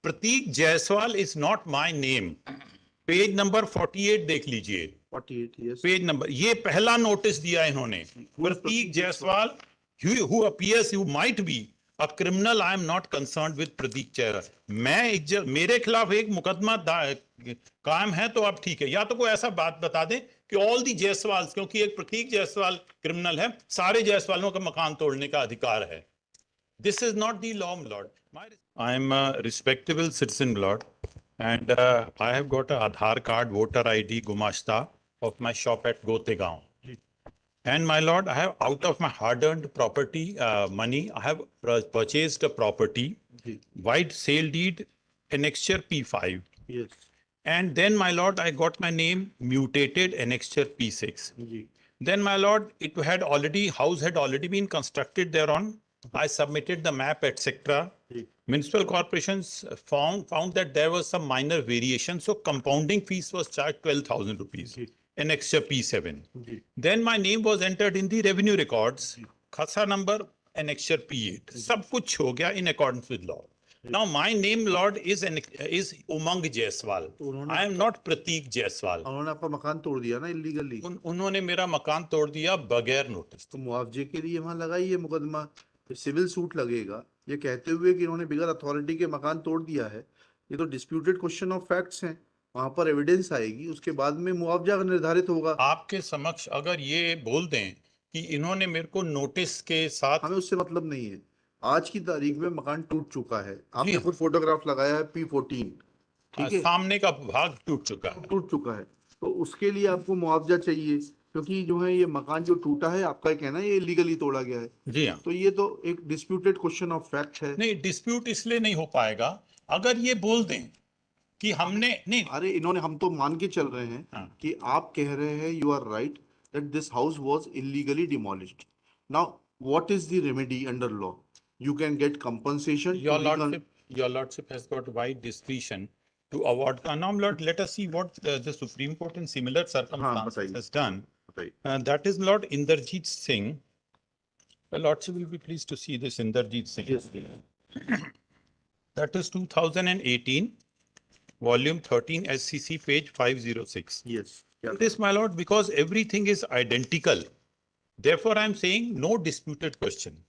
Prateek Jaiswal is not my name. Page number 48 देख लीजिए। 48, yes. Page number, ये पहला नोटिस दिया इन्होंने। प्रतीक Jaiswal who appears who might be a criminal, I am not concerned with प्रतीक जायसवाल। मेरे खिलाफ एक मुकदमा कायम है तो अब ठीक है, या तो कोई ऐसा बात बता दें कि ऑल दी जायसवाल, क्योंकि एक प्रतीक जायसवाल क्रिमिनल है, सारे जायसवालों का मकान तोड़ने का अधिकार है। This is not the law, my lord. I am a respectable citizen, my lord, and I have got a Aadhaar card, voter ID, Gumashta of my shop at Gotegaon. And my lord, I have, out of my hard-earned property money, I have purchased a property, white sale deed, annexure P5. Yes. And then, my lord, I got my name mutated, annexure P6. Then, my lord, it had already, house had already been constructed thereon. I submitted the map, etc. Municipal corporations found that there was some minor variation, so compounding fees was charged 12,000 rupees. Annexure P7. Then my name was entered in the revenue records. Khasa number, annexure P8. Sab kuch ho gaya in accordance with law. Now my name, Lord, is Umang Jaiswal. I am not Pratik Jaiswal. उन्होंने आपका मकान तोड़ दिया ना illegally. उन्होंने मेरा मकान तोड़ दिया बगैर नोटिस। तो मुआवजे के लिए वहां लगाइए मुकदमा, सिविल सूट लगेगा ये कहते हुए कि इन्होंने बिगर अथॉरिटी के मकान तोड़ दिया है। ये तो डिस्प्यूटेड क्वेश्चन ऑफ फैक्ट्स हैं, वहां पर एविडेंस आएगी, उसके बाद में मुआवजा निर्धारित होगा। आपके समक्ष अगर ये बोल दें कि इन्होंने मेरे को नोटिस के साथ, हमें उससे मतलब नहीं है। आज की तारीख में मकान टूट चुका है, आपने खुद फोटोग्राफ लगाया है P14, ठीक है, सामने का भाग टूट चुका है, तो उसके लिए आपको मुआवजा चाहिए, क्योंकि जो है ये मकान जो टूटा है आपका कहना है ये इलीगली तोड़ा गया है। जी हाँ। तो ये तो एक डिस्प्यूटेड क्वेश्चन ऑफ फैक्ट है। नहीं, डिस्प्यूट इसलिए नहीं हो पाएगा अगर ये बोल दें कि हमने नहीं। अरे इन्होंने, हम तो मान के चल रहे हैं कि आप कह रहे हैं you are right that this house was illegally demolished. Now what is the remedy under law? You can get compensation. Your lordship has got wide discretion to award. Now, Lord, let us see what the Supreme Court in similar circumstances has done. That is Lord Inderjeet Singh. The lordship will be pleased to see this Inderjeet Singh. Yes. That is 2018, volume 13, SCC, page 506. Yes. This, my lord, because everything is identical. Therefore, I am saying no disputed question.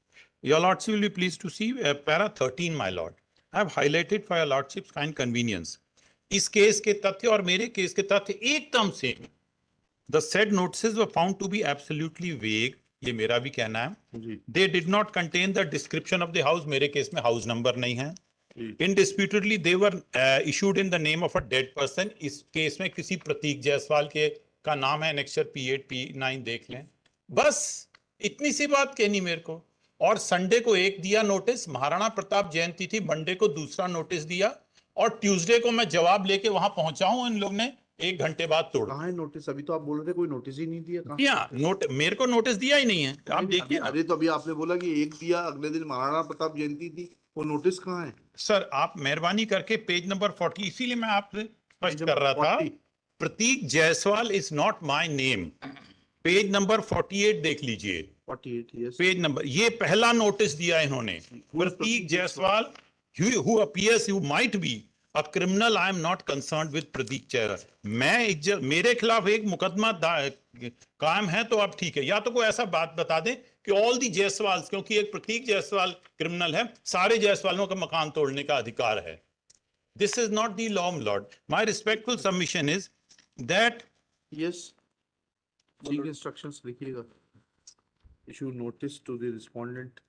Your lordship will be pleased to see para 13, my lord. I have highlighted for your lordship's kind convenience. इस case के तथ्य और मेरे case के तथ्य एकदम same. The said notices were found to be absolutely vague. ये मेरा भी कहना है। They did not contain the description of the house. मेरे केस में house number नहीं है। Indisputably, they were issued in the name of a dead person. इस केस में किसी प्रतीक जायसवाल के का नाम है, annexure P8, P9 देख लें। बस इतनी सी बात कहनी मेरे को। और संडे को एक दिया नोटिस, महाराणा प्रताप जयंती थी, मंडे को दूसरा नोटिस दिया, और ट्यूसडे को मैं जवाब लेके वहां पहुंचा हूं। इन लोग ने 1 घंटे बाद तोड़। कहाँ है नोटिस? अभी तो आप बोल रहे थे कोई नोटिस ही नहीं दिया। मेरे को नोटिस दिया ही नहीं है, आप देखिए। अरे तो अभी आपने बोला कि एक दिया, अगले दिन महाराणा प्रताप जयंती थी, वो नोटिस कहाँ है? सर आप मेहरबानी करके पेज नंबर 40, इसीलिए मैं आपसे स्पष्ट कर रहा था, Prateek Jaiswal is not my name. Page number 48 देख लीजिए। 48, yes. पेज नंबर, ये पहला नोटिस दिया इन्होंने। प्रतीक Jaiswal who appears who might be a criminal, I am not concerned with प्रतीक जायसवाल। मेरे खिलाफ एक मुकदमा कायम है तो अब ठीक है, या तो कोई ऐसा बात बता दें कि ऑल दी जायसवाल, क्योंकि एक प्रतीक जायसवाल क्रिमिनल है, सारे जायसवालों का मकान तोड़ने का अधिकार है। This is not the law, Lord. My respectful submission is that yes, ठीक इंस्ट्रक्शंस लिखिएगा। Issue notice to the respondent.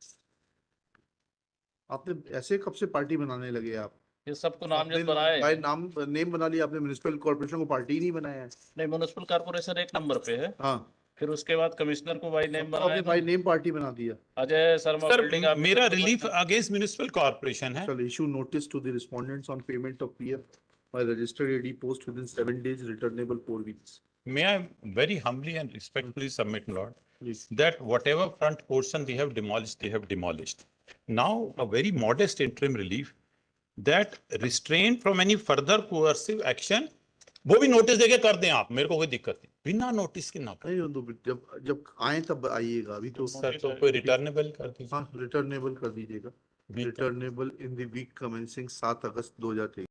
आपने ऐसे कब से पार्टी बनाने लगे आप? ये सबको नाम जो बनाया है, भाई नेम बना लिया आपने, म्युनिसिपल कॉर्पोरेशन को पार्टी नहीं बनाया है। नहीं, म्युनिसिपल कॉर्पोरेशन 1 नंबर पे है। हाँ, फिर उसके बाद कमिश्नर को बाई नेम बनाया, बाई नेम पार्टी बना दिया। अजय शर्मा बिल्डिंग। मेरा रिलीफ अगेंस्ट म्युनिसिपल कॉर्पोरेशन है। चलो, issue notice to the respondents on payment of PF by registered AD post within 7 days, returnable 4 weeks. May I very humbly and respectfully submit, Lord, that whatever front portion they have demolished. Now, a very modest interim relief that restrain from any further coercive action, वो भी notice देके कर दें आप, मेरे को कोई दिक्कत नहीं, बिना नोटिस के ना जब आए तब आइएगा। अभी तो सर तो कोई रिटर्नेबल कर दीजिए। हाँ, रिटर्नेबल कर दीजिएगा। Returnable in the week commencing 7 August 2023।